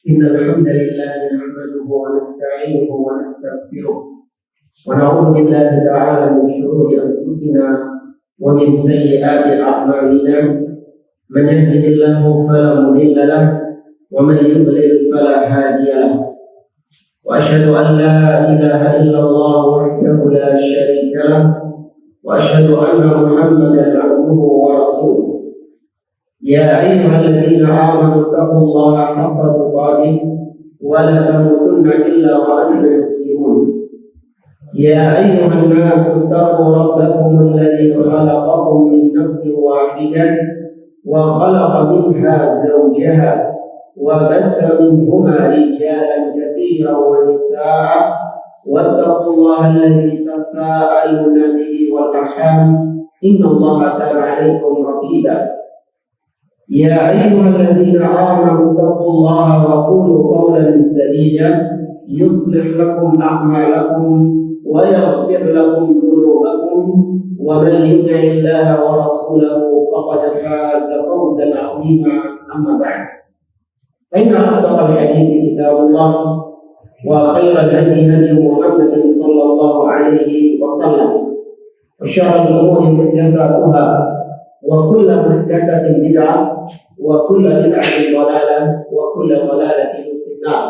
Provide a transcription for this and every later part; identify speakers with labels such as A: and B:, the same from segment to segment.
A: إن الحمد لله نحمده ونستعينه ونستغفره ونعوذ بالله تعالى من شرور أنفسنا ومن سيئات أعمالنا. من يهده الله فلا مضل له ومن يضلل فلا هادي له. وأشهد أن لا إله إلا الله وحده لا شريك له وأشهد أن محمدا عبده ورسوله. يا أيها الذين آمنوا اتقوا الله حق تقاته ولا تموتن إلا وأنتم مسلمون. يا أيها الناس اتقوا ربكم الذي خلقكم من نفس واحدة وخلق منها زوجها وبث منهما رجالا كثيرا ونساء واتقوا الله الذي تساءلون به والأرحام إن الله كان عليكم رقيبا. يا أيها الذين آمنوا اتقوا الله وقولوا قولا سديدا يصلح لكم أعمالكم ويغفر لكم ذنوبكم ومن يطع الله ورسوله فقد فاز فوزا عظيما. أما بعد فإن أصدق الحديث كتاب الله وخير الهدي هدي محمد صلى الله عليه وسلم وشر الأمور محدثاتها وكل محدثة بدعة وكل بدعة ضلالة وكل ضلالة في النار.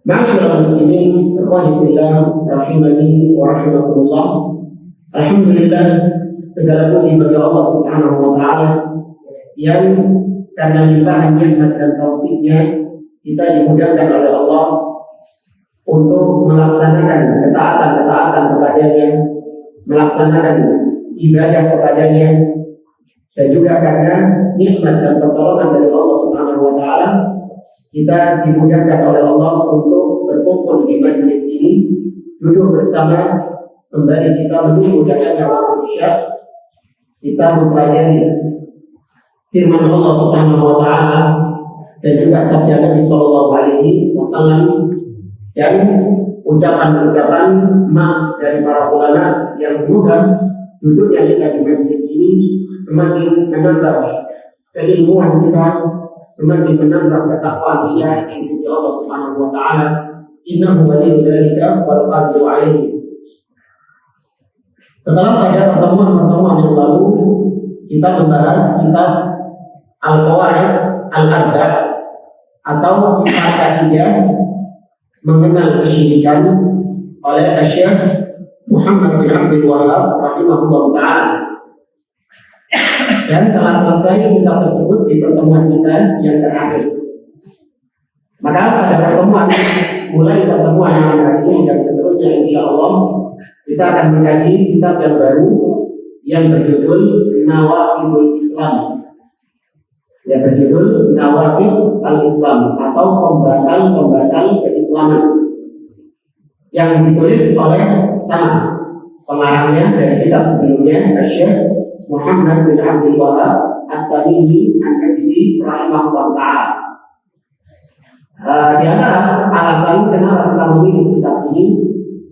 A: معاشر المسلمين ikhwani fillah rahimani wa rahimakumullah. Alhamdulillah, segala puji bagi Allah Subhanahu wa taala yang karena limpahan nikmat dan taufiknya kita dimudahkan oleh Allah untuk melaksanakan ketaatan kepadanya, melaksanakan ibadah kepadanya, dan juga karena nikmat dan pertolongan dari Allah Subhanahu wa taala kita dimudahkan oleh Allah untuk berkumpul di majelis ini, duduk bersama sembari kita menunggu datangnya waktu Isya, kita mempelajari firman Allah Subhanahu wa taala dan juga sabda Nabi sallallahu alaihi wasallam dan ucapan-ucapan emas dari para ulama yang semoga duduknya kita di majelis ini semakin menambah keilmuan kita, semakin menambah ketakwaan kita di sisi Allah Subhanahu wa taala. Innahu waliyyu dzalika wal qadiru alaihi. Setelah pada pertemuan yang lalu kita membahas kitab Al-Qawaid Al-Arba atau empat kaidah mengenal kesyirikan oleh Syekh Muhammad bin Abdul Wahhab rahimahullah ta'ala, dan telah selesai kitab tersebut di pertemuan kita yang terakhir. Maka pada pertemuan malam hari ini dan seterusnya insyaallah kita akan mengkaji kitab yang baru yang berjudul Nawaqidul Islam, yang berjudul Nawaqid al-Islam atau pembatal keislaman, yang ditulis oleh sama pengarangnya dari kitab sebelumnya, Syekh Muhammad bin Abdul Wahhab At-Tamimi An-Najdi rahimahullah ta'ala. Di antara alasan kenapa kita memilih kitab ini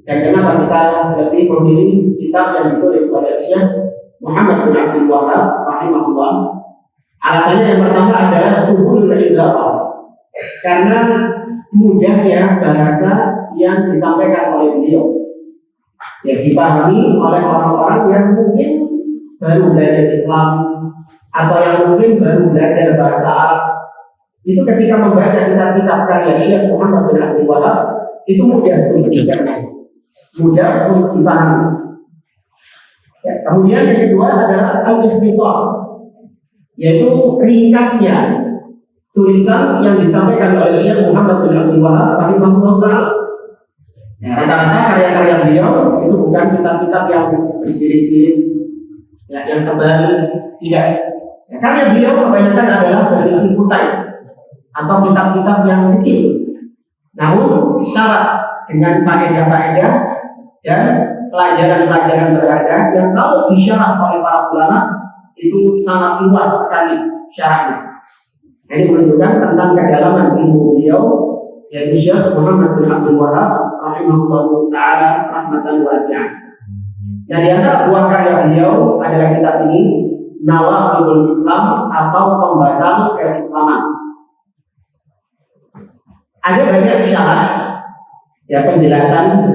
A: dan kenapa kita lebih memilih kitab yang ditulis oleh Syekh Muhammad bin Abdul Wahhab rahimahullah, alasannya yang pertama adalah suhulul ibarah, karena mudahnya bahasa yang disampaikan oleh beliau, yang dipahami oleh orang-orang yang mungkin baru belajar Islam atau yang mungkin baru belajar bahasa Arab. Itu ketika membaca kitab-kitab karya Syekh Muhammad bin Abdul Wahhab itu mudah untuk dicerna, mudah untuk dipahami. Ya, kemudian yang kedua adalah al-ikhtisar, yaitu ringkasnya tulisan yang disampaikan oleh Syekh Muhammad bin Abdul Wahhab rahimahullah ta'ala. Ya, rata-rata karya-karya beliau itu bukan kitab-kitab yang berjilid-jilid, ya, yang tebal, tidak. Ya, karya beliau kebanyakan adalah berisi kutai atau kitab-kitab yang kecil, namun syarat dengan faedah-faedah dan pelajaran-pelajaran berharga yang kalau disyarah oleh para ulama itu sangat luas sekali syarahnya. Ini menunjukkan tentang kedalaman ilmu beliau, yaitu Syekh Muhammad bin Abdul Wahhab rahimahullah ta'ala rahmatan wasi'ah. Nah, di antara dua karya beliau adalah kitab ini, Nawaqidul Islam atau pembatal keislaman. Ada banyak syarah ya penjelasan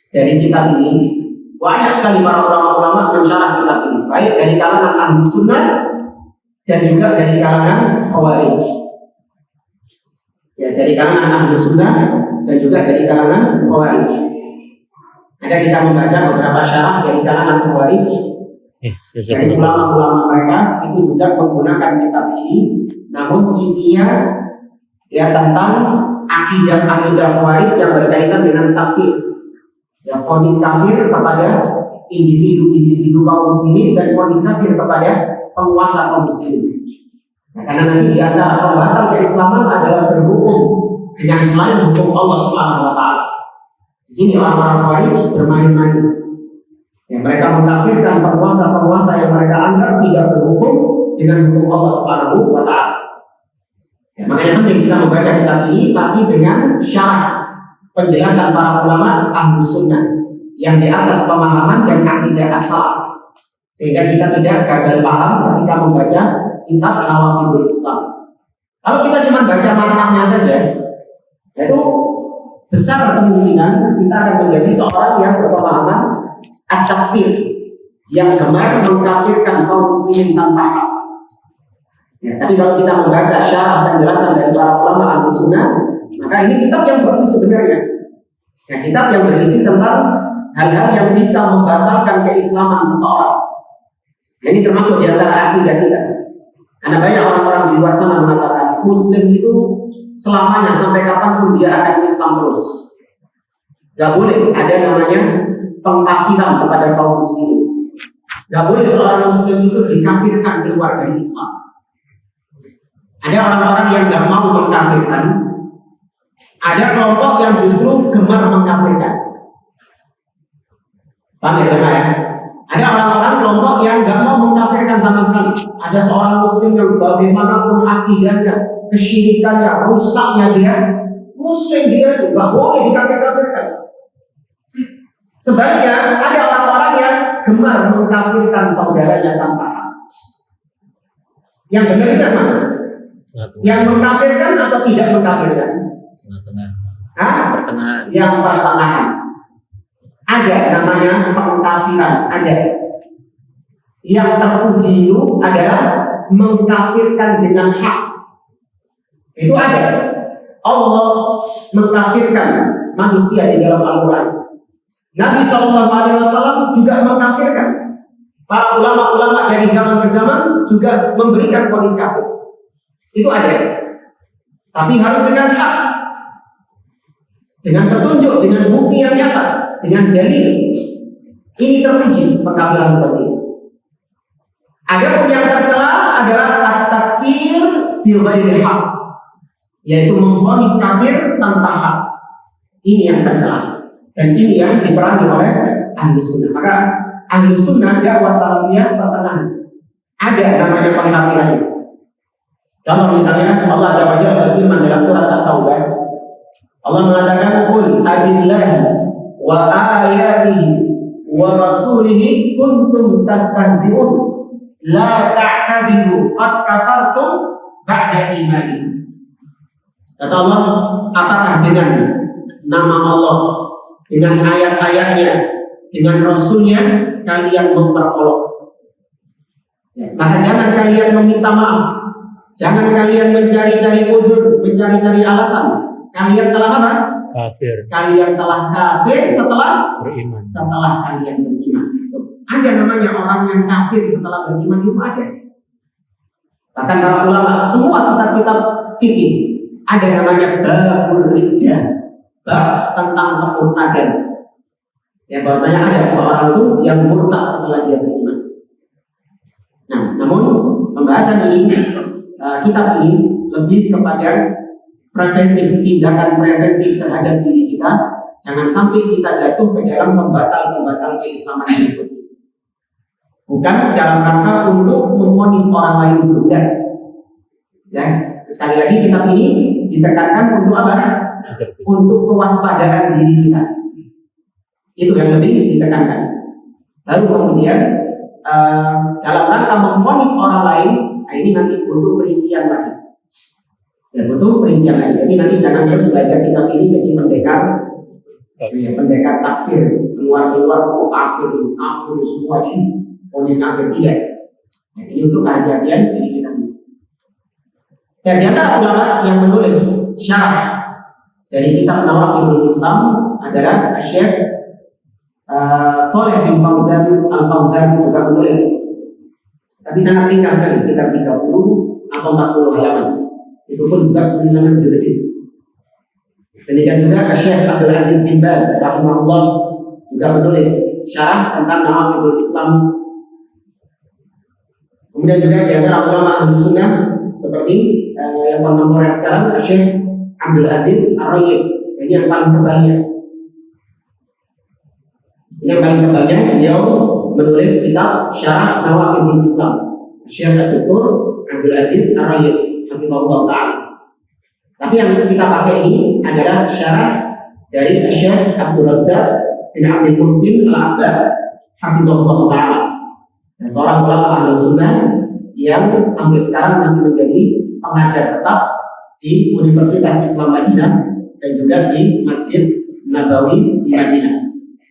A: dari kitab ini. Banyak sekali para ulama-ulama mensyarah kitab ini, baik dari kalangan Ahlus Sunnah dan juga dari kalangan Khawarij. Ya, dari kalangan Ahlus Sunnah dan juga dari kalangan Khawarij. Ada kita membaca beberapa syarah dari kalangan Khawarij. Dari ulama-ulama mereka itu juga menggunakan kitab ini, namun isinya ya tentang akidah-akidah Khawarij yang berkaitan dengan takfir. Ya, vonis kafir kepada individu-individu kaum muslimin dan vonis kafir kepada penguasa kaum muslimin. Nah, karena nanti di antara pembatal keislaman adalah berhukum dengan selain hukum Allah Subhanahu wa taala. Di sini orang-orang Khawarij bermain-main. Ya, mereka mengkafirkan penguasa-penguasa yang mereka anggap tidak berhukum dengan hukum Allah Subhanahu wa taala. Ya, makanya penting kita membaca kitab ini tapi dengan syarah penjelasan para ulama Ahlus Sunnah yang di atas pemahaman dan akidah asal, sehingga kita tidak gagal paham ketika membaca kitab Nawaqidul Islam. Kalau kita cuma baca matanya saja, itu besar kemungkinan kita akan menjadi seorang yang berpemahaman at-takfir, yang gemar mengkafirkan kaum muslimin tanpa hak. Ya, tapi kalau kita membaca syarah penjelasan dari para ulama Ahlus Sunnah, maka ini kitab yang bagus sebenarnya. Ya, kitab yang berisi tentang hal-hal yang bisa membatalkan keislaman seseorang. Nah, ini termasuk di antara akidah kita. Karena banyak orang-orang di luar sana mengatakan Muslim itu selamanya sampai kapanpun dia akan Islam terus. Gak boleh ada namanya pengkafiran kepada kaum muslimin. Gak boleh seorang Muslim itu dikafirkan keluar dari Islam. Ada orang-orang yang gak mau mengkafirkan. Ada kelompok yang justru gemar mengkafirkan. Paham ya jemaah ya? Ada orang-orang kelompok yang gak mau mengkafirkan sama sekali. Ada seorang muslim yang bagaimanapun akidahnya, kesyirikannya, rusaknya dia, muslim dia gak boleh dikafir-kafirkan. Sebaliknya ada orang-orang yang gemar mengkafirkan saudaranya tanpa hak. Yang benar itu yang mana? Yang mengkafirkan atau tidak mengkafirkan?
B: Pertengahan.
A: Yang pertengahan. Ada namanya pengkafiran, ada. Yang terpuji itu adalah mengkafirkan dengan hak. Itu ada. Allah mengkafirkan manusia di dalam Al-Quran. Nabi SAW juga mengkafirkan. Para ulama-ulama dari zaman ke zaman juga memberikan vonis kafir. Itu ada. Tapi harus dengan hak. Dengan petunjuk, dengan bukti yang nyata, dengan dalil. Ini terpuji pengkafiran seperti ini. Adapun yang tercela adalah at-takfir bi ghairi haq, yaitu memvonis kafir tanpa hak. Ini yang tercela. Dan ini yang diperangi oleh Ahlus Sunnah. Maka Ahlus Sunnah dakwah salafiyah pertengahan. Ada namanya pengkafiran. Contoh misalnya Allah Azza wa Jalla berfirman dalam surat At-Taubah. Allah mengatakan qul abillahi wa ayatihi wa rasulihi kuntum tastahzi'un la ta'tadiru qad kafartum ba'da imanikum. Kata Allah, apakah dengan nama Allah, dengan ayat-ayatnya, dengan Rasulnya kalian memperolok? Ya, maka jangan kalian meminta maaf, jangan kalian mencari-cari uzur, mencari-cari alasan. Kalian telah apa?
B: Kafir.
A: Kalian telah kafir setelah
B: Beriman.
A: Setelah kalian beriman. Ada namanya orang yang kafir setelah beriman, itu ada. Bahkan para ulama, semua kitab-kitab fikih ada namanya babur riddah, bab tentang kemurtadan. Ya, bahwasanya ada seorang itu yang murtad setelah dia beriman. Nah, namun pembahasan ini, kitab ini lebih kepada preventif, tindakan preventif terhadap diri kita. Jangan sampai kita jatuh ke dalam pembatal-pembatal keislaman berikutnya. Bukan dalam rangka untuk memvonis orang lain bukan. Ya, sekali lagi kitab ini ditekankan untuk apa? Untuk kewaspadaan diri kita. Itu yang lebih ditekankan. Baru kemudian dalam rangka memvonis orang lain, nah ini nanti untuk perincian lagi. Ya butuh perincian lagi. Jadi nanti jangan terus belajar kitab ini jadi pendekar takfir, keluar kafir semua di ponis kafir tidak. Nah, ini untuk kehati-hatian diri kita. Dan di antara ulama yang menulis syarah dari kitab Nawaqidul Islam adalah Syekh Shalih bin Fauzan Al-Fauzan juga menulis. Tapi sangat ringkas sekali, sekitar 30 atau 40 halaman. Itu pun juga tulisannya gede-gede. Demikian juga Syekh Abdul Aziz bin Baz rahimahullah juga menulis syarah tentang Nawaqidul Islam. Kemudian juga di antara ulama Ahlus Sunnah seperti yang kontemporer sekarang Syekh Abdul Aziz Ar-Rayis. Ini yang paling tebalnya. Beliau menulis kitab Syarah Nawaqidul Islam. Syekh Dr. Abdul Aziz Ar-Rayis hafizahullah ta'ala. Tapi yang kita pakai ini adalah syarah dari Syekh Abdul Razzaq bin Abdul Muhsin Al-Abbad hafizahullah ta'ala. Seorang ulama Ahlus Sunnah yang sampai sekarang masih menjadi pengajar tetap di Universitas Islam Madinah dan juga di Masjid Nabawi di Madinah.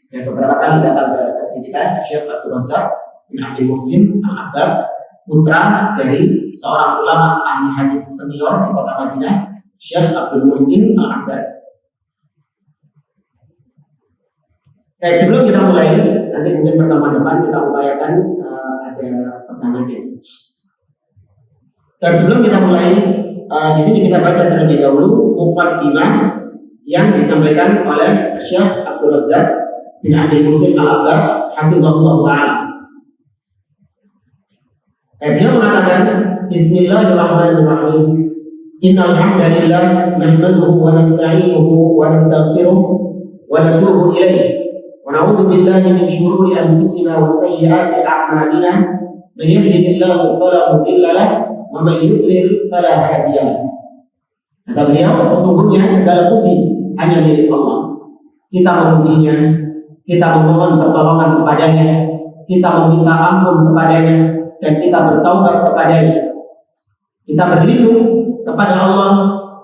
A: Yang beberapa kali datang ke kita, Syekh Abdul Razzaq bin Abdul Muhsin Al-Abbad, putra dari seorang ulama ahli hadis senior di kota Madinah, Syekh Abdul Muhsin Al-Abbad. Baik, sebelum kita mulai, nanti mungkin pertemuan depan kita upayakan ada pertanyaannya. Dan sebelum kita mulai, di sini kita baca terlebih dahulu muqaddimah yang disampaikan oleh Syekh Abdul Razzaq bin Abdul Muhsin Al-Abbad hafizahullah ta'ala. Beliau mengatakan Bismillahirrahmanirrahim. Innal hamdalillah nahmaduhu wa nasta'inuhu wa nastaghfiruh wa natubu ilaih wa na'udzu billahi min shururi anfusina wa sayyiati a'malina. Man yahdihillahu fala mudilla lahu wa man yudlil fala hadiya lahu. Kata beliau, sesungguhnya segala puji hanya milik Allah. Kita memujinya, kita memohon pertolongan kepadanya, kita meminta ampun kepadanya, dan kita bertaubat kepadanya. Kita berlindung kepada Allah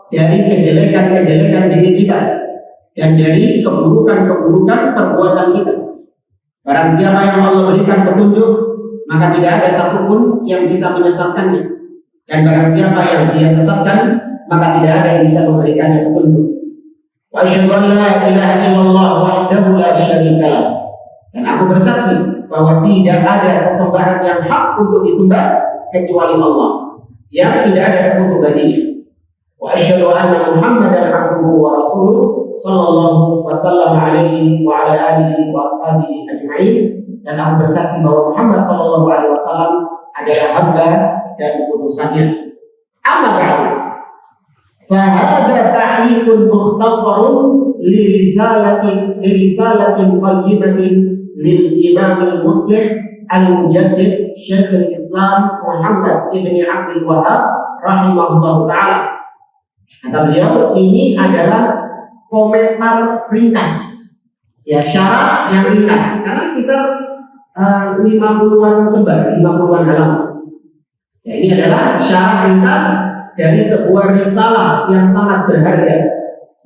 A: dari kejelekan-kejelekan diri kita dan dari keburukan-keburukan perbuatan kita. Barang siapa yang Allah berikan petunjuk, maka tidak ada satupun yang bisa menyesatkannya. Dan barang siapa yang dia sesatkan, maka tidak ada yang bisa memberikannya petunjuk. Wa asyhadu an la ilaha illallah wahdahu la syarika lah. Dan aku bersaksi bahwa tidak ada sesembahan yang hak untuk disembah kecuali Allah, yang tidak ada sekutu baginya. Wa asyhadu anna Muhammadan abduhu wa rasuluh sallallahu wasallam alaihi wa ala alihi wa ashabihi ajma'in. Dan aku bersaksi bahwa Muhammad sallallahu alaihi wasallam adalah hamba dan utusannya. Amma ba'du. Fa hadza ta'liqun mukhtasarun li risalatin qayyimatin lil Imam al-Muslih al-Mujaddid Syekh al-Islam Muhammad ibn Abdul Wahhab rahimahullah ta'ala. Kata beliau, ini adalah komentar ringkas, ya, syarah yang ringkas, karena sekitar 50-an lembar, 50-an halaman. Ya, ini adalah syarah ringkas dari sebuah risalah yang sangat berharga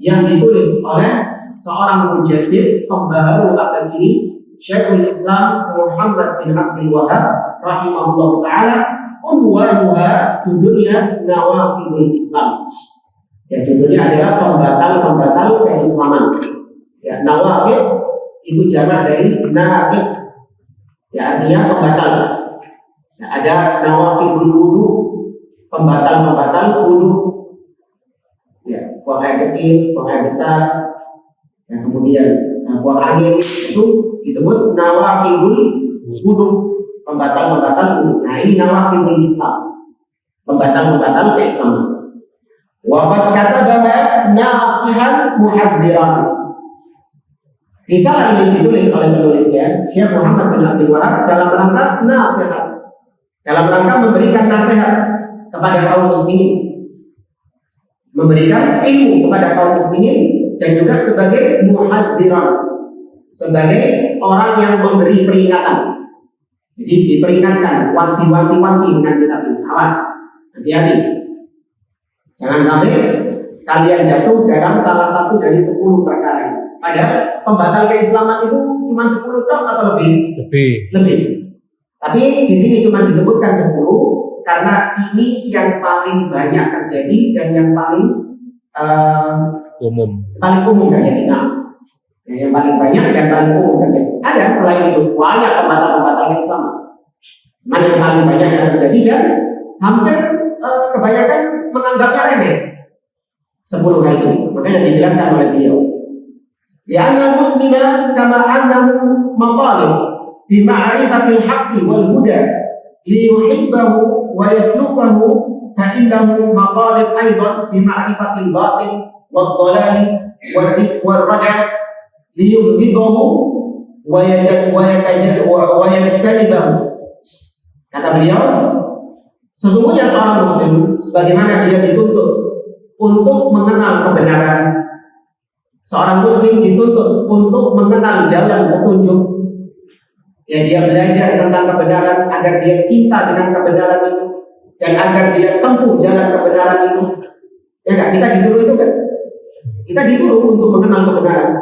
A: yang ditulis oleh seorang mujaddid pembaharu agama ini, Syekhul Islam Muhammad bin Abdul Wahhab rahimahullah ta'ala. Unwanuha, judulnya Nawaqidul Islam. Ya, judulnya adalah pembatal-pembatal keislaman. Ya, nawaqid itu jamak dari naqid. Ya, artinya pembatal. Ya, ada nawaqidul wudu, pembatal-pembatal wudu. Ya, buang air kecil, buang air besar. Ya, kemudian buang angin itu disebut nawaqidul wudu, pembatal-pembatal wudu. Nah, ini nawaqidul Islam, pembatal-pembatal keislaman. Waqad katabaha nasihan muhadziran. Risalah ini ditulis oleh penulisnya Syekh Muhammad bin Abdul Wahhab dalam rangka nasihat, dalam rangka memberikan nasihat kepada kaum muslimin, memberikan ilmu kepada kaum muslimin, dan juga sebagai muhadziran, sebagai orang yang memberi peringatan. Jadi diperingatkan, wanti-wanti dengan kitab ini, awas, hati-hati. Jangan sampai kalian jatuh dalam salah satu dari 10 perkara ini. Padahal pembatal keislaman itu cuma 10 dong atau lebih? Lebih. Tapi di sini cuma disebutkan 10 karena ini yang paling banyak terjadi dan yang paling umum terjadi. Nah, yang paling banyak dan paling umum terjadi. Ada selain itu banyak pembatal-pembatal keislaman. Mana yang paling banyak yang terjadi dan hampir kebanyakan menganggapnya remeh. 10 hal ini. Makanya dijelaskan oleh beliau. Ya anna muslima kama annahu maqalib bi ma'rifatil haqqi wal huda li yuhibbahu wa yaslukahu fa innahu maqalib aidan bi ma'rifatil batil wad dhalali wal rada li yubghidahu wa yajtanibahu. Kata beliau, sesungguhnya seorang muslim sebagaimana dia dituntut untuk mengenal kebenaran. Seorang muslim dituntut untuk mengenal jalan petunjuk. Ya, dia belajar tentang kebenaran agar dia cinta dengan kebenaran itu dan agar dia tempuh jalan kebenaran itu. Ya enggak? Kita disuruh itu kan? Kita disuruh untuk mengenal kebenaran.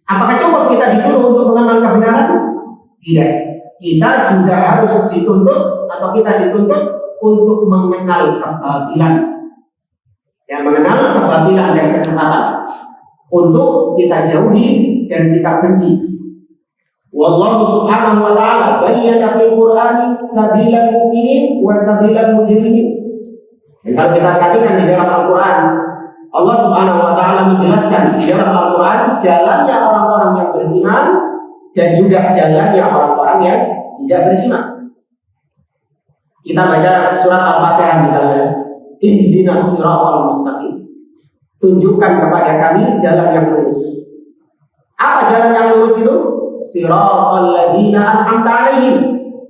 A: Apakah cukup kita disuruh untuk mengenal kebenaran? Tidak. Kita juga harus dituntut atau kita dituntut untuk mengenal kebatilan. Yang mengenal kebatilan dan kesesatan untuk kita jauhi dan kita benci. Wallahu subhanahu wa ta'ala bayyana fil Qur'ani sabilal mu'minin wa sabilal mujrimin. Dan kalau kita perhatikan di dalam Al-Quran, Allah subhanahu wa ta'ala menjelaskan di dalam Al-Quran jalannya orang-orang yang beriman dan juga jalannya orang-orang yang tidak beriman. Kita baca surat Al-Fatihah misalnya, ihdinas siratal mustaqim. Tunjukkan kepada kami jalan yang lurus. Apa jalan yang lurus itu? Siratal ladzina an'amta 'alaihim.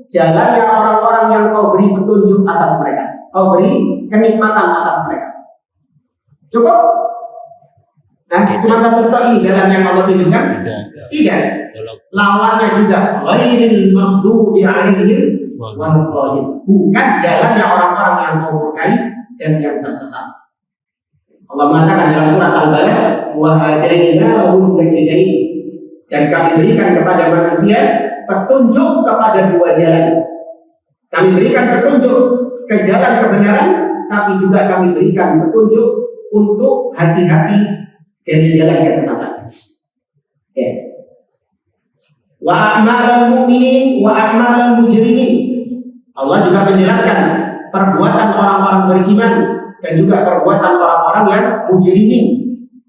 A: Jalannya orang-orang yang kau beri petunjuk atas mereka. Kau beri kenikmatan atas mereka. Cukup? Nah, cuma satu ini jalan yang Allah tunjukkan? Tidak. Lawannya juga ghairil maghdubi 'alaihim waladdallin. Bukan jalannya orang-orang yang kau murkai dan yang tersesat. Allah mengatakan dalam surat Al-Balad, wa hadainahu najdain, dan kami berikan kepada manusia petunjuk kepada 2 jalan. Kami berikan petunjuk ke jalan kebenaran, tapi juga kami berikan petunjuk untuk hati-hati dari jalan kesesatan. Ya. Wa a'malal mu'minin wa a'malal mujrimin. Allah juga menjelaskan perbuatan orang-orang beriman dan juga perbuatan orang-orang yang mujrimin,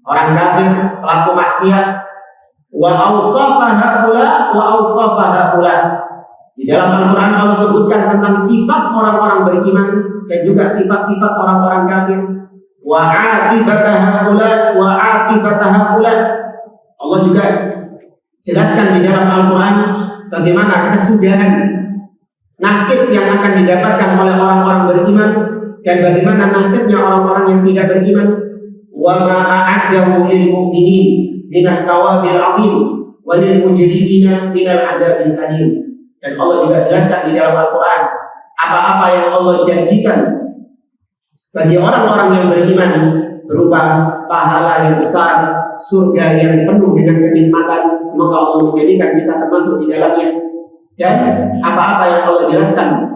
A: orang kafir, pelaku maksiat. Wa awsafa haula wa awsafa haula. Di dalam Al-Quran Allah sebutkan tentang sifat orang-orang beriman dan juga sifat-sifat orang-orang kafir. Wa aqibata haula wa aqibata haula. Allah juga jelaskan di dalam Al-Quran bagaimana kesudahan nasib yang akan didapatkan oleh orang-orang beriman dan bagaimana nasibnya orang-orang yang tidak beriman. Wa ma a'addahu lil mu'minin minat thawabil 'azim wa lil mujrimina minal 'adzabil alim. Dan Allah juga jelaskan di dalam Al-Quran apa-apa yang Allah janjikan bagi orang-orang yang beriman berupa pahala yang besar, surga yang penuh dengan kenikmatan. Semoga Allah menjadikan kita termasuk di dalamnya. Dan apa-apa yang Allah jelaskan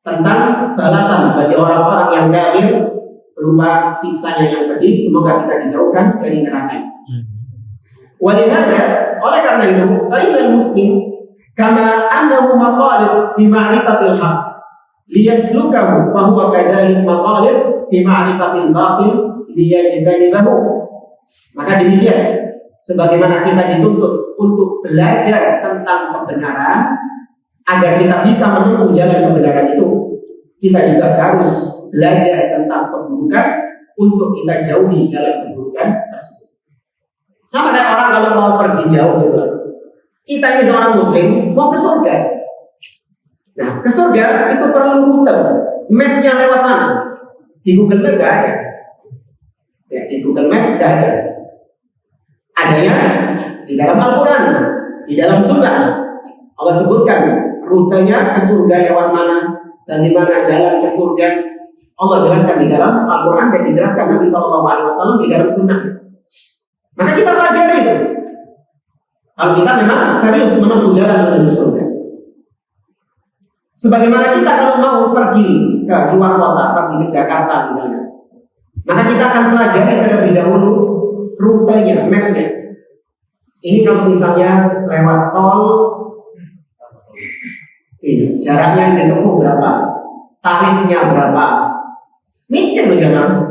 A: tentang balasan bagi orang-orang yang kafir berupa siksanya yang pedih, semoga kita dijauhkan dari neraka. Walihada, oleh karena itu, fa'innal muslim kama annahu maqalib bi ma'rifatil haqq liyaslukahu fa huwa kadzalik maqalib bi ma'rifatil batil liyajtanibahu. Maka demikian, sebagaimana kita dituntut untuk belajar tentang kebenaran agar kita bisa menempuh jalan kebenaran itu, kita juga harus belajar tentang keburukan untuk kita jauhi jalan keburukan tersebut. Sama kayak orang kalau mau pergi jauh gitu. Kita ini seorang muslim mau ke surga. Nah, ke surga itu perlu rute. Map-nya lewat mana? Di Google Map nggak ada. Ya, di Google Map nggak ada. Adanya di dalam Al-Quran, di dalam Sunnah. Allah sebutkan rutenya ke surga lewat mana, bagaimana jalan ke surga. Allah jelaskan di dalam Al-Quran dan dijelaskan Nabi SAW di dalam sunnah. Maka kita pelajari itu. Kalau kita memang serius menempuh jalan menuju surga. Sebagaimana kita kalau mau pergi ke luar kota, pergi ke Jakarta misalnya, maka kita akan pelajari terlebih dahulu rutenya, mapnya. Ini kalau misalnya lewat tol, jaraknya yang ditempuh berapa, tarifnya berapa, mikir bagaimana,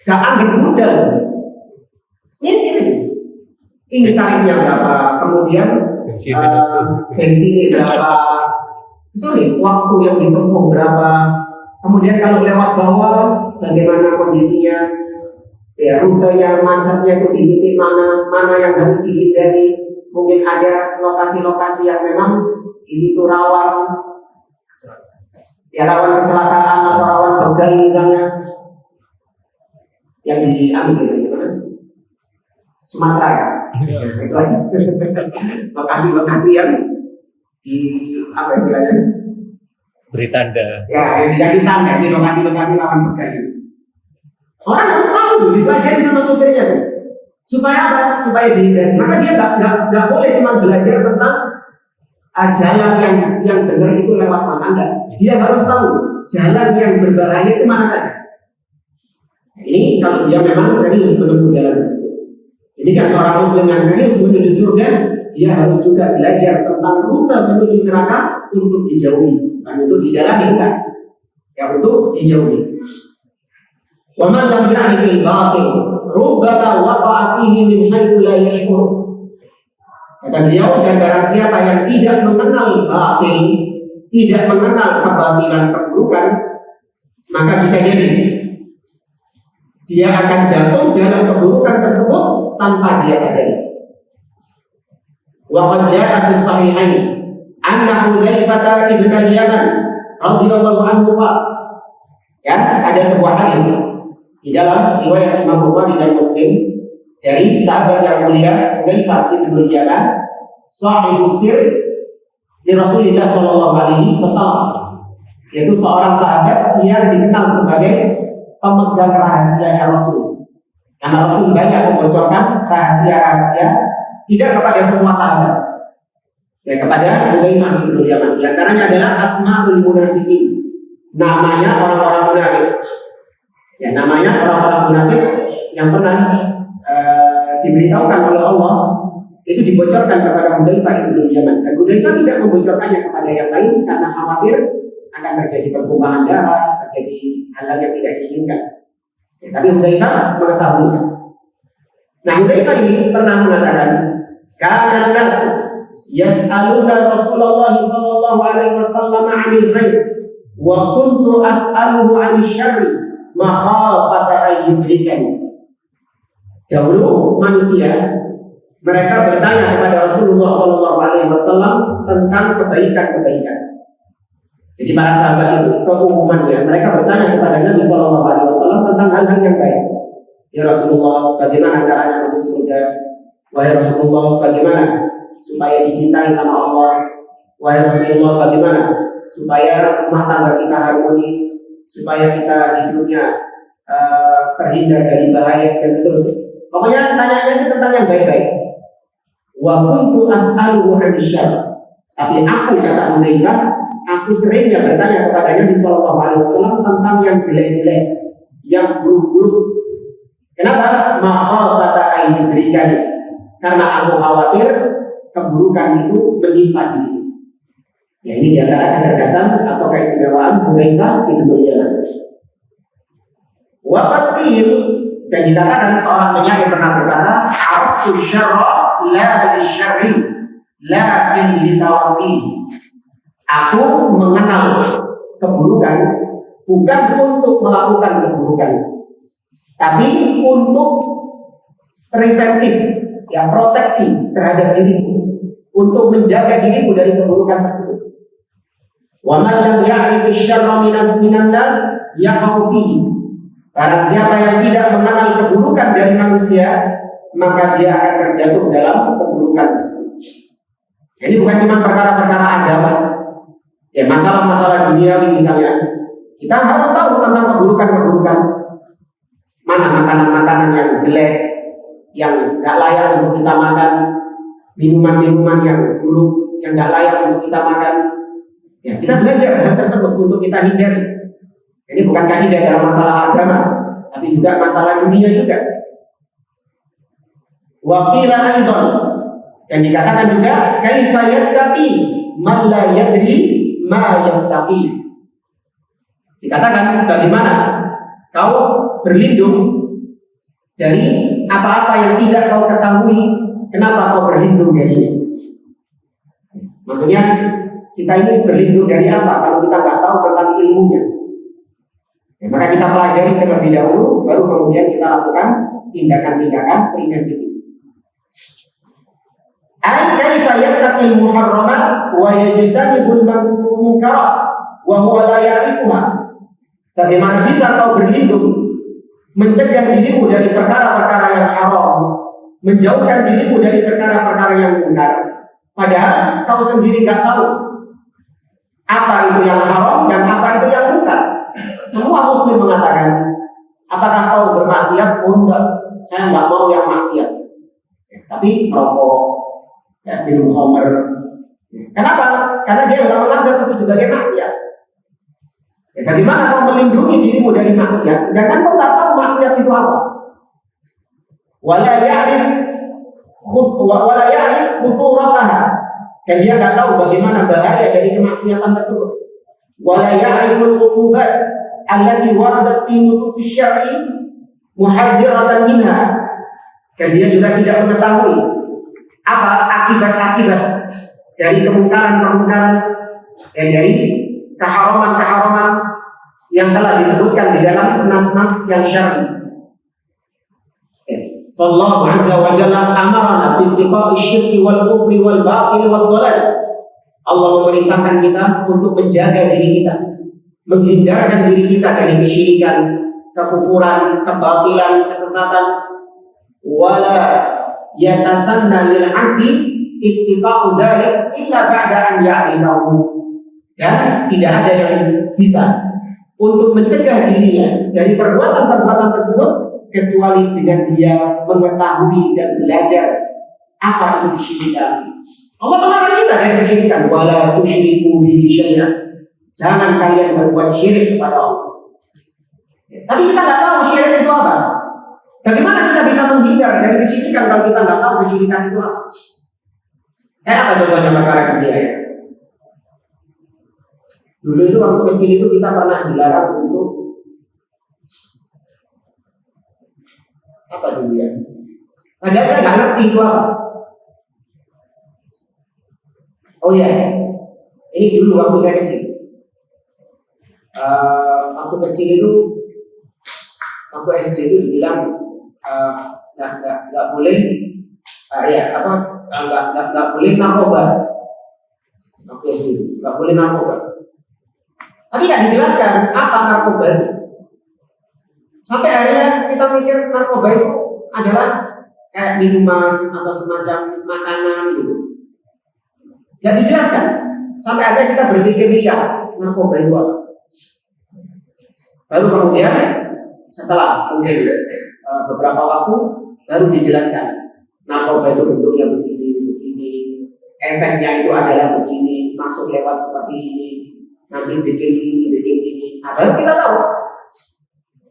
A: gak anggap mudah, mikir. Ini tarifnya berapa, kemudian bensinnya berapa, waktu yang ditempuh berapa, kemudian kalau lewat bawah bagaimana kondisinya, ya rutenya, macetnya itu di titik mana, mana yang harus dihindari, mungkin ada lokasi-lokasi yang memang di situ rawan, ya rawan kecelakaan atau rawan begal misalnya, yang diambil di mana? Sumatera ya. Lokasi-lokasi yang di apa istilahnya?
B: Beri tanda.
A: Ya, yang dikasih tanda di lokasi-lokasi rawan begal. Orang harus tahu, dipelajari sama supirnya tuh. Supaya apa? Supaya dihindari. Maka dia nggak boleh cuma belajar tentang jalan yang benar itu lewat mana, enggak. Dia harus tahu jalan yang berbahaya itu mana saja. Ini kalau dia memang serius menempuh jalan tersebut. Ini kan seorang muslim yang serius menuju surga, dia harus juga belajar tentang rute menuju neraka untuk dijauhi, bukan untuk dijalani, bukan. Ya untuk dijauhi. Wa man lam ya'rifil batil rubbama waqa'a fihi min haitsu la yashkur. Kata beliau, dan barang siapa yang tidak mengenal batil, tidak mengenal kebatilan, keburukan, maka bisa jadi dia akan jatuh dalam keburukan tersebut tanpa dia sadari. Wa qad jaa'a fi sahihain anna Hudzaifah ibn al-Yaman radhiyallahu anhu ya, ada sebuah hadis di dalam riwayat Imam Bukhari dan Muslim dari sahabat yang mulia Hudzaifah ibn al-Yaman, sahibus sir di Rasulullah sallallahu alaihi wasallam, yaitu seorang sahabat yang dikenal sebagai pemegang rahasia Rasul. Karena Rasul banyak membocorkan rahasia-rahasia tidak kepada semua sahabat, ya kepada Hudzaifah bin Yaman. Di antaranya adalah asmaul munafiqin, namanya orang-orang munafik. Ya, namanya orang-orang munafik yang pernah diberitahukan oleh Allah itu dibocorkan kepada Hudzaifah bin Yaman. Dan Hudzaifah tidak membocorkannya kepada yang lain karena khawatir akan terjadi pertumpahan darah, terjadi hal-hal yang tidak diinginkan. Ya, tapi Hudzaifah mengetahuinya. Nah, Hudzaifah ini pernah mengatakan, "Kana an-nasu yas'aluna Rasulullah sallallahu alaihi wasallam 'anil khair wa kuntu as'aluhu 'anil syarri makhafata ayyudrikani." Dahulu manusia mereka bertanya kepada Rasulullah sallallahu alaihi wasallam tentang kebaikan-kebaikan. Jadi para sahabat itu keumumannya mereka bertanya kepada Nabi SAW tentang hal-hal yang baik. Ya Rasulullah, bagaimana caranya masuk surga? Wahai Rasulullah, bagaimana supaya dicintai sama Allah? Wahai Rasulullah, bagaimana supaya rumah tangga kita harmonis, supaya kita hidupnya terhindar dari bahaya dan seterusnya. Pokoknya tanya-tanya tentang yang baik-baik. Wa kuntu as'aluhu 'anil syarr. Tapi aku, kata Hudzaifah, aku seringnya bertanya kepada Nabi SAW tentang yang jelek-jelek, yang buruk-buruk. Kenapa? Makhafata ayyudrikani. Karena aku khawatir keburukan itu menimpa diri. Ya, ini diantara kecerdasan atau keistimewaan Hudzaifah bin Yaman. Waqatil, dan dikatakan seorang penyair pernah berkata, "Araftu syarra la lisyarri, lakin litawafi." Aku mengenal keburukan bukan untuk melakukan keburukan, tapi untuk preventif, ya proteksi terhadap diriku, untuk menjaga diriku dari keburukan tersebut. Wa man lam ya'rif asy-syarra minan nas yaqau fihi. Barang siapa yang tidak mengenal keburukan dari manusia, maka dia akan terjatuh dalam keburukan tersebut. Ini bukan cuma perkara-perkara agama. Ya, masalah-masalah dunia misalnya, Kita harus tahu tentang keburukan-keburukan. Mana makanan-makanan yang jelek, yang tidak layak untuk kita makan, minuman-minuman yang buruk, yang tidak layak untuk kita makan. Ya, kita belajar hal tersebut untuk kita hindari. Ini bukan kaidah dalam masalah agama, tapi juga masalah dunia juga. Wa qila aidan, dan dikatakan juga kaifa yattaqi man la yadri ma yattaqi. Dikatakan bagaimana kau berlindung dari apa-apa yang tidak kau ketahui, kenapa kau berlindung darinya? Maksudnya kita ini berlindung dari apa kalau kita nggak tahu tentang ilmunya? Ya, maka kita pelajari terlebih dahulu, baru kemudian kita lakukan tindakan-tindakan preventif. Ai kaifa yattaqil muharramat wa yajtanibul munkarat wa huwa la ya'rifuha. Bagaimana bisa kau berlindung, mencegah dirimu dari perkara-perkara yang haram, menjauhkan dirimu dari perkara-perkara yang munkar, padahal kau sendiri nggak tahu apa itu yang haram dan apa itu yang munkar. Semua muslim mengatakan, apakah kau bermaksiat? Oh enggak, saya nggak mau yang maksiat. Tapi merokok, ya, minum khamr. Kenapa? Karena dia nggak menganggap itu sebagai maksiat. Ya, bagaimana kau melindungi dirimu dari maksiat, sedangkan kau nggak tahu maksiat itu apa? Wala ya'rif khuturataha, dan dia nggak tahu bagaimana bahaya dari kemaksiatan tersebut. Wala ya'riful uqubat allati waradat fi nususis syar'i muhadziratan minha, dan dia juga tidak mengetahui apa akibat-akibat dari kemungkaran-kemungkaran dan dari keharaman-keharaman yang telah disebutkan di dalam nas-nas yang syar'i. Allah Azza wa Jalla amarna bi intiqa'i syirki wal kufri wal batil wal dhalal. Allah memerintahkan kita untuk menjaga diri kita, menghindarkan diri kita dari kesyirikan, kekufuran, kebatilan, kesesatan. Wala yatasanna lil 'abdi ittiqa'u dzalik illa ba'da an ya'rifahu. Dan tidak ada yang bisa untuk mencegah dirinya dari perbuatan-perbuatan tersebut kecuali dengan dia mengetahui dan belajar apa itu kesyirikan. Allah melarang kita dari kesyirikan. Wala tusyriku bihi syai'an. Jangan kalian berbuat syirik kepada Allah. Tapi kita nggak tahu syirik itu apa. Bagaimana kita bisa menghindar dari kesyirikan kalau kita nggak tahu kesyirikan itu apa? Kayak apa contohnya perkara dunia ya? Dulu itu waktu kecil itu kita pernah dilarang untuk apa dulu ya? Padahal saya nggak ngerti itu apa. Oh ya, ini dulu waktu saya kecil. Waktu kecil itu, waktu SD itu dibilang nggak boleh, nggak boleh narkoba. Waktu SD nggak boleh narkoba. Tapi nggak dijelaskan apa narkoba itu. Sampai akhirnya kita pikir narkoba itu adalah kayak minuman atau semacam makanan gitu. Nggak dijelaskan. Sampai akhirnya kita berpikir liar narkoba itu apa. Baru kemudian setelah mungkin beberapa waktu baru dijelaskan narkoba itu bentuknya begini, efeknya itu adalah begini, masuk lewat seperti ini. Nanti bikin ini. Nah, baru kita tahu.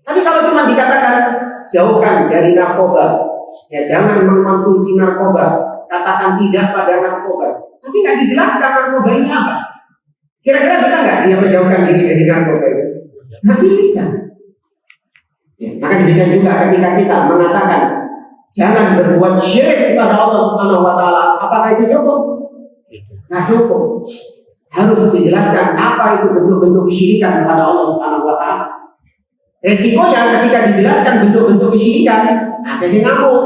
A: Tapi kalau cuma dikatakan jauhkan dari narkoba, ya jangan mengkonsumsi narkoba, katakan tidak pada narkoba, tapi nggak dijelaskan narkoba ini apa. Kira-kira bisa nggak dia menjauhkan diri dari narkoba itu? Nggak bisa. Ya, maka demikian juga ketika kita mengatakan jangan berbuat syirik kepada Allah Subhanahu Wa Taala, apakah itu cukup? Nggak cukup. Harus dijelaskan apa itu bentuk-bentuk kesyirikan kepada Allah Subhanahu Wa Taala. Resikonya ketika dijelaskan bentuk-bentuk kesyirikan, ada yang ngamuk.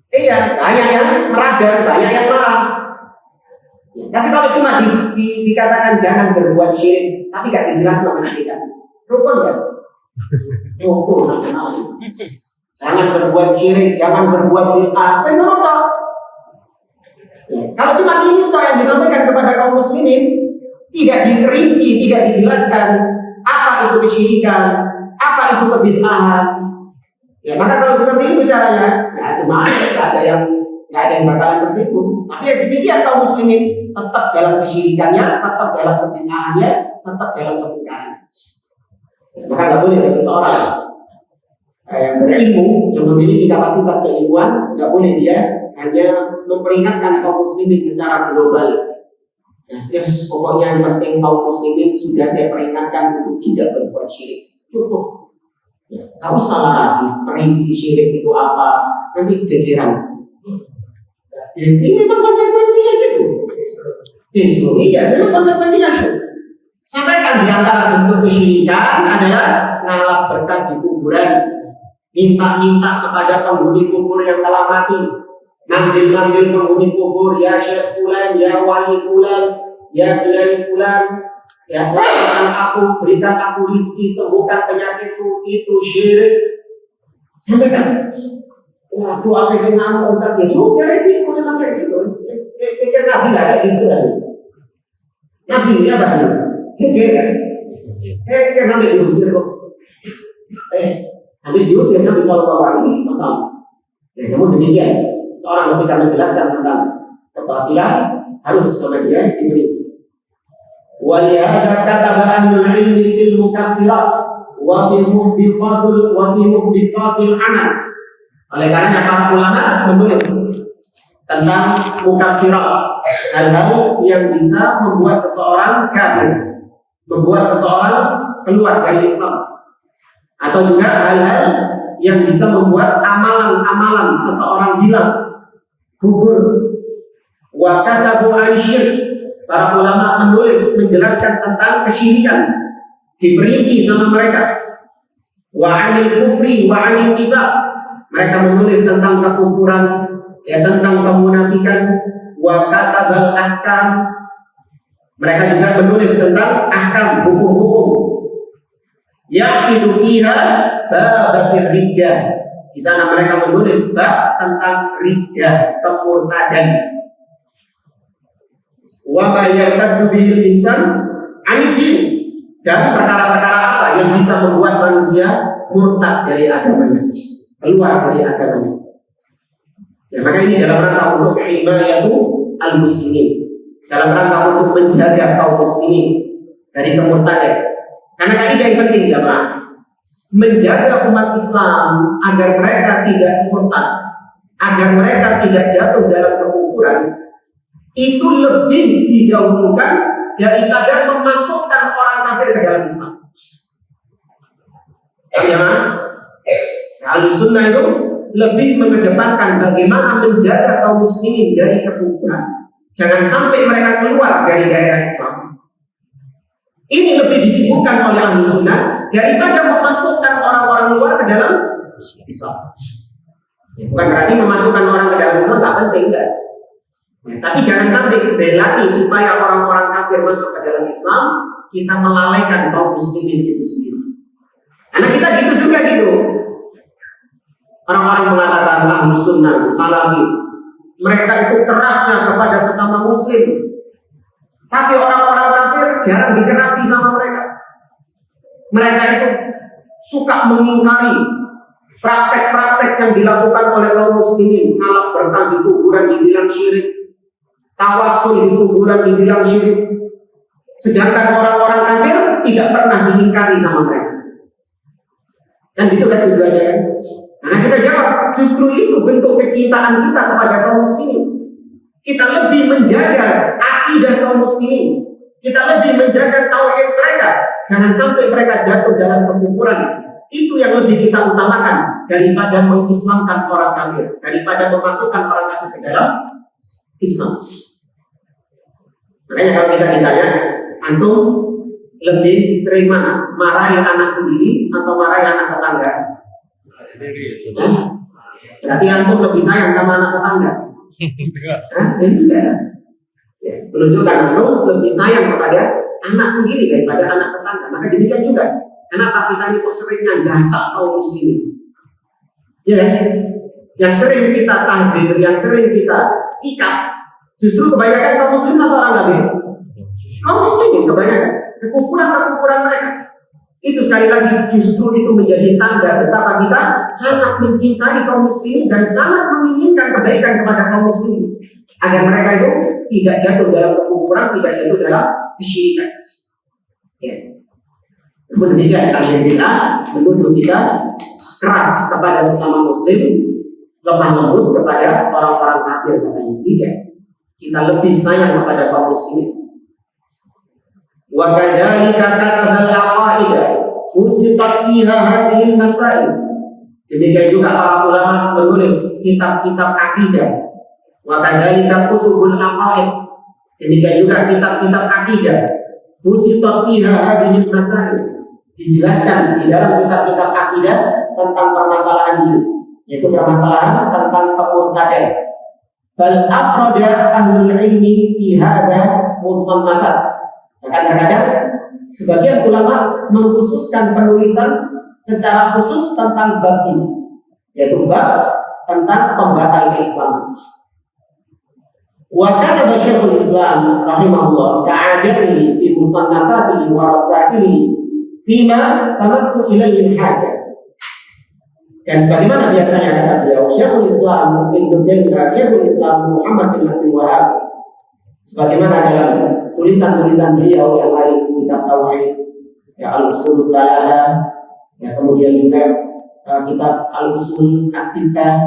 A: Iya, banyak yang meradang, banyak yang marah. Ya, tapi kalau cuma dikatakan jangan berbuat syirik, tapi nggak dijelaskan kesyirikan, rukun kan? Rukun. Jangan berbuat syirik, jangan berbuat bid'ah. Kalau cuma ini toh yang disampaikan kepada kaum muslimin, tidak dirinci, tidak dijelaskan apa itu kesyirikan, apa itu kebid'ahan. Ya, maka kalau seperti itu caranya, ya ada yang bakalan tersinggung. Tapi ya demikian kaum muslimin tetap dalam kesyirikannya, tetap dalam kebid'ahannya, tetap dalam kemungkaran. Maka nggak boleh bagi seorang yang berilmu, yang memiliki kapasitas keilmuan, nggak boleh dia hanya memperingatkan kaum muslimin secara global. Ya, pokoknya yang penting kaum muslimin sudah saya peringatkan untuk tidak berbuat syirik. Cukup. Ya, nggak usah lagi perinci syirik itu apa, nanti gegeran. Ya, ini memang konsekuensinya gitu. Iya, memang konsekuensinya gitu. Sampaikan di antara bentuk kesyirikan adalah ngalap berkat di kuburan, minta-minta kepada penghuni kubur yang telah mati, manggil-manggil penghuni kubur, ya Syekh Fulan, ya Wali Fulan, ya Kiai Fulan, ya selamatkan aku, berikan aku rizki, sembuhkan penyakitku, itu syirik. Sampaikan. Waduh, apa sih ngamuk Ustaz? Ya sudah, resiko memang kayak gitu. Pikir Nabi nggak kayak gitu kan? Nabi ya bang, pikir kan? Pikir sampai diusir kok. Sampai diusir Nabi SAW. Ya, namun demikian, seorang ketika menjelaskan tentang kebatilan harus sama dia diperinci. Walihada kataba ahlul ilmi fil mukaffirat wa fi muhbiqatil amal. Oleh karenanya para ulama menulis tentang mukaffirat, hal-hal yang bisa membuat seseorang kafir, membuat seseorang keluar dari Islam, atau juga hal-hal yang bisa membuat amalan-amalan seseorang hilang, gugur. Wa katabu an-syirk, para ulama menulis menjelaskan tentang kesyirikan, diperinci sama mereka. Wa anil kufri wa anil nifaq, mereka menulis tentang kekufuran, ya tentang kemunafikan. Wa katabal ahkam, mereka juga menulis tentang ahkam, hukum-hukum. Yaqidu fiha babatir riddah, di sana mereka menulis bab tentang riddah, kemurtadan. Wa ma yartaddu bihil insan anid-din, dan perkara-perkara apa yang bisa membuat manusia murtad dari agamanya, keluar dari agamanya. Ya, maka ini dalam rangka untuk himayatu al-muslimin, dalam rangka untuk menjaga kaum muslimin dari kemurtadan. Karena kaidah yang penting jamaah, menjaga umat Islam agar mereka tidak murtad, agar mereka tidak jatuh dalam kekufuran, itu lebih didahulukan daripada memasukkan orang kafir ke dalam Islam. Jamaah, Ahlussunnah itu lebih mengedepankan bagaimana menjaga kaum muslimin dari kekufuran. Jangan sampai mereka keluar dari daerah Islam. Ini lebih disibukkan oleh Ahlussunnah daripada memasukkan orang-orang luar ke dalam Islam. Bukan berarti memasukkan orang ke dalam Islam tak penting, enggak. Ya, tapi jangan sampai berlatih supaya orang-orang kafir masuk ke dalam Islam, kita melalaikan kaum muslimin itu sendiri. Karena kita gitu juga gitu. Orang-orang mengatakan Ahlussunnah, Salafi, mereka itu kerasnya kepada sesama muslim. Tapi orang-orang kafir jarang dikerasi sama mereka. Mereka itu suka mengingkari praktek-praktek yang dilakukan oleh kaum muslimin. Ngalap berkah di kuburan dibilang syirik, tawassul di kuburan dibilang syirik. Sedangkan orang-orang kafir tidak pernah diingkari sama mereka. Dan itu kan tujuannya ya. Nah kita jawab, justru itu bentuk kecintaan kita kepada kaum muslimin. Kita lebih menjaga akidah kaum muslimin, kita lebih menjaga tauhid mereka, jangan sampai mereka jatuh dalam kekufuran. Itu yang lebih kita utamakan daripada mengislamkan orang kafir, daripada memasukkan orang kafir ke dalam Islam. Makanya kalau kita ditanya, antum lebih sering mana? Marahi anak sendiri atau marahi anak tetangga?
B: Sendiri.
A: Berarti antum lebih sayang sama anak tetangga? Enggak. Ya, menunjukkan antum lebih sayang kepada anak sendiri daripada anak tetangga. Maka demikian juga, kenapa kita ini kok seringnya gasak kaum muslimin? Ya, yang sering kita tahdir, yang sering kita sikap, justru kebanyakan kaum muslimin atau orang kafir? Kaum muslimin kebanyakan. Kekufuran mereka. Itu sekali lagi justru itu menjadi tanda betapa kita sangat mencintai kaum muslimin dan sangat menginginkan kebaikan kepada kaum muslimin agar mereka itu tidak jatuh dalam kekufuran, tidak jatuh dalam kesyirikan. Ya. Namun demikian, ahli bid'ah menuduh kita keras kepada sesama muslim, lemah lembut kepada orang-orang kafir. Katanya tidak, kita lebih sayang kepada kaum muslimin. Wa kadzalika katabal aqaida usitat fiha hadhil masail. Demikian juga para ulama menulis kitab-kitab akidah. Wa kadzalika kutubul aqaid. Demikian juga kitab-kitab akidah usitat fiha hadhil masail. Dijelaskan di dalam kitab-kitab akidah tentang permasalahan ini, yaitu permasalahan tentang kemurtadan. Bal afrada ahlul ilmi fi hadha musannafat. Kadang-kadang sebagian ulama mengkhususkan penulisan secara khusus tentang bab ini, yaitu bab tentang pembatal keislaman. Wa kataba Syekhul Islam rahimahullah ka'adatihi fi musannafatihi wa rasailihi fima tamassu ilayhi al-hajah. Dan sebagaimana biasanya kata beliau, Syekhul Islam Syekhul Islam Muhammad bin Abdul Wahab, sebagaimana dalam tulisan-tulisan beliau yang lain, kitab Tauhid, ya Al-Usul Thalatha, ya kemudian juga kitab Al-Usul As-Sittah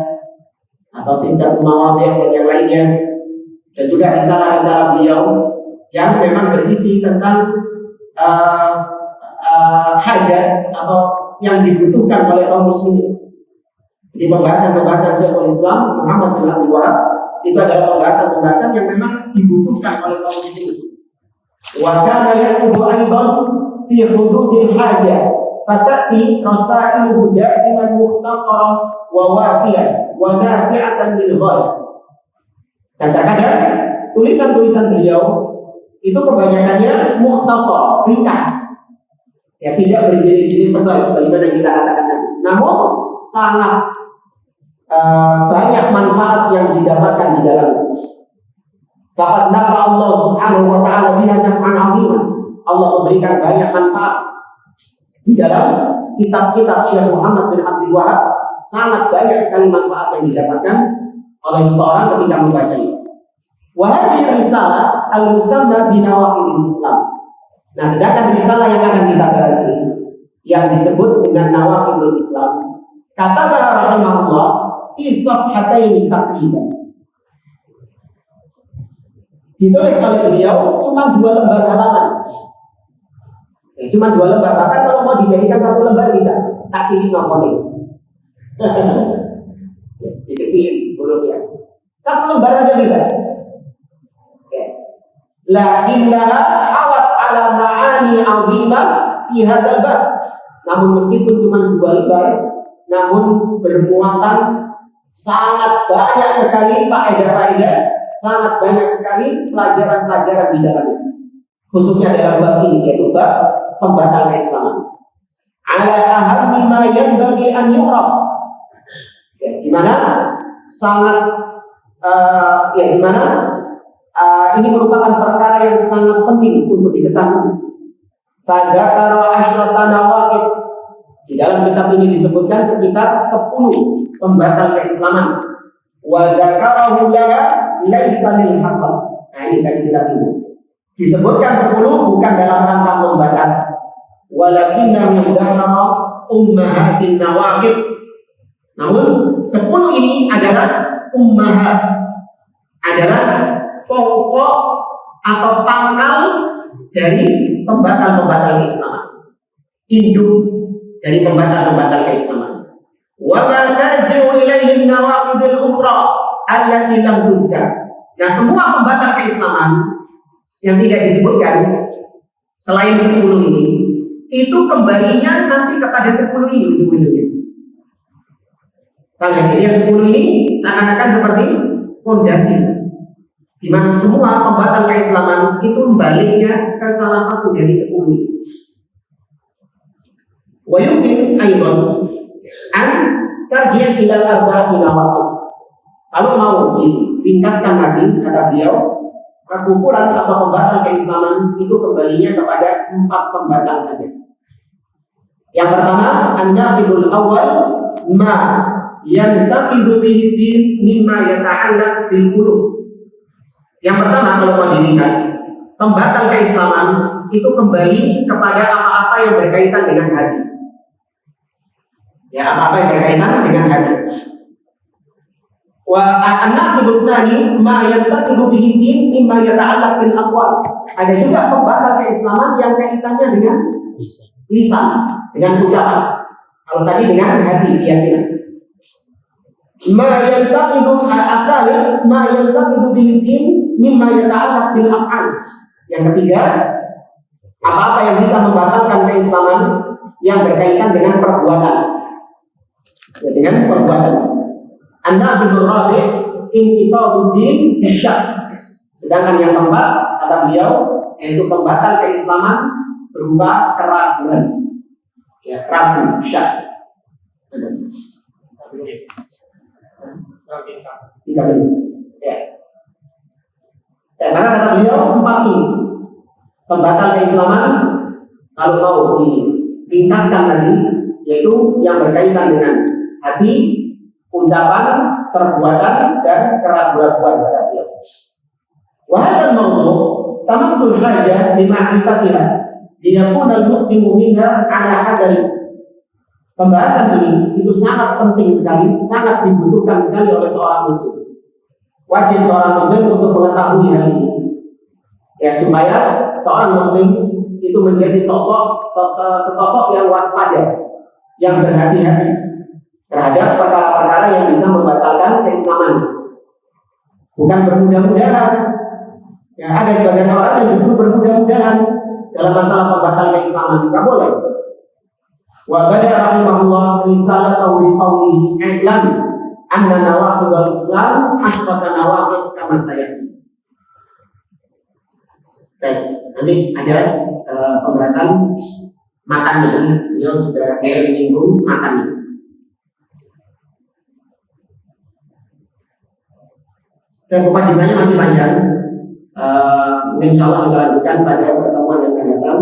A: atau Sittatul Mawadhi' dan yang lainnya, dan juga risalah-risalah beliau yang memang berisi tentang hajat atau yang dibutuhkan oleh kaum muslimin. Di pembahasan-pembahasan Syekhul Islam Muhammad bin Abdul Wahab itu adalah pembahasan-pembahasan yang memang dibutuhkan oleh kaum muslimin. Wa kana yaktubu aidan fi hududil hajah fatati rasailuhu da'iman mukhtasaran wa wafiyan wa nafi'atan lil ghayr. Dan terkadang tulisan-tulisan beliau itu kebanyakannya mukhtasar, ringkas. Ya, tidak berjilid-jilid tebal sebagaimana kita katakan tadi. Namun sangat banyak manfaat yang didapatkan di dalamnya. Faqad nafa Allah subhanahu wa ta'ala biha naf'an 'aziman. Allah memberikan banyak manfaat di dalam kitab-kitab Syekh Muhammad bin Abdul Wahab. Sangat banyak sekali manfaat yang didapatkan oleh seseorang ketika membacanya. Wa hadhihi risalah al-musamma bi nawaqidil Islam. Nah, sedangkan risalah yang akan kita bahas ini yang disebut dengan nawaqidul Islam, kata rahimahullah fi safhataini taqriban. Ditulis oleh beliau cuma 2 lembar halaman. Ya, cuma 2 lembar. Bahkan kalau mau dijadikan 1 lembar bisa. Tak cili nomornya. Dikecilin hurufnya. 1 lembar saja bisa. Lakinnaha hawat ala ma'ani 'azimah fi hadzal bab. Namun meskipun cuma 2 lembar, namun bermuatan sangat banyak sekali faedah-faedah, sangat banyak sekali pelajaran-pelajaran di dalamnya. Khususnya dalam bab ini, yaitu bab pembatal keislaman. Ala ahammi ma yanbaghi an yu'raf. Ya, di mana sangat ini merupakan perkara yang sangat penting untuk diketahui. Fadzakara asyrata nawaqid. Di dalam kitab ini disebutkan sekitar 10 pembatal keislaman. Wa dzakarahu laisa lil hasad. Nah, ini tadi kita singgung. Disebutkan 10 bukan dalam rangka membatasi. Walakinnahu dzakara ummahatin nawaqid. Namun 10 ini adalah ummahat, adalah pokok atau pangkal dari pembatal-pembatal keislaman, induk dari pembatal-pembatal keislaman. Wa ma tarji'u ilaihi nawaqidul ukhra allati lam tudkar. Nah, semua pembatal keislaman yang tidak disebutkan selain 10 ini, itu kembalinya nanti kepada 10 ini ujung-ujungnya. Jadi yang 10 ini seakan-akan seperti fondasi, di mana semua pembatal keislaman itu baliknya ke salah satu dari 10 ini. Wa yumkin aidan an tarji' ila arba'ati nawaqid. Kalau mau diringkaskan lagi, kata beliau, kekufuran atau pembatal keislaman itu kembalinya kepada 4 pembatal saja. Yang pertama, an-naqidul awal ma yantaqidu bihi din mimma yata'allaq bil qulub. Yang pertama, kalau mau diringkas, pembatal keislaman itu kembali kepada apa-apa yang berkaitan dengan hati. Ya, apa-apa yang berkaitan dengan hati. Wa an-naqidul tsani ma yantaqidu bihi din mimma yata'allaq bil aqwal. Ada juga pembatal keislaman yang kaitannya dengan lisan, dengan ucapan. Kalau tadi dengan hati, keyakinan. Ma yantaqidu al-athalith ma yantaqidu bihi din mimma yata'allaq bil af'al. Yang ketiga, apa-apa yang bisa membatalkan keislaman yang berkaitan dengan perbuatan. Ya, dengan perbuatan. An-naqidur rabi' intiqadud din bisyak. Sedangkan yang keempat, kata beliau, yaitu pembatal keislaman berupa keraguan. Ya, ragu, syak. 3 menit. Ya. Maka kata beliau 4 ini pembatal keislaman kalau mau diringkaskan lagi, yaitu yang berkaitan dengan hati, ucapan, perbuatan, dan keraguan-keraguan kata beliau. Wa hadzal mawdu' tamassul hajah li ma'rifatiha liyakuna al-muslimu minha ala hadari. Pembahasan ini itu sangat penting sekali, sangat dibutuhkan sekali oleh seorang muslim. Wajib seorang muslim untuk mengetahui hal ini, ya, supaya seorang muslim itu menjadi sesosok yang waspada, yang berhati-hati terhadap perkara-perkara yang bisa membatalkan keislamannya. Bukan bermudah-mudahan. Ya, ada sebagian orang yang justru bermudah-mudahan dalam masalah pembatal keislaman. Enggak boleh. Wa bada rahimahullah risalatahu bi qawlihi i'lam anna nawaqidul islam asbata nawaqid kama sayati. Baik, nanti ada pembahasan matanya ini. Beliau sudah menyinggung matanya. Dan mukadimahnya masih panjang. Mungkin insya Allah kita lanjutkan pada pertemuan yang akan datang.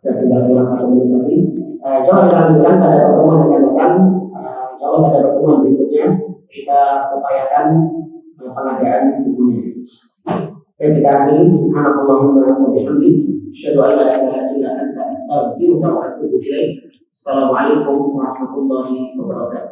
A: Dan tinggal kurang 1 menit lagi. Insya Allah kita lanjutkan pada pertemuan yang akan datang. Insya Allah pada pertemuan berikutnya kita upayakan pengadaan bukunya. Dan kita akhiri subhanallahumma wa bihamdihi asyhadu an la ilaha illa anta astaghfiruka wa atubu ilaik. Assalamualaikum warahmatullahi wabarakatuh.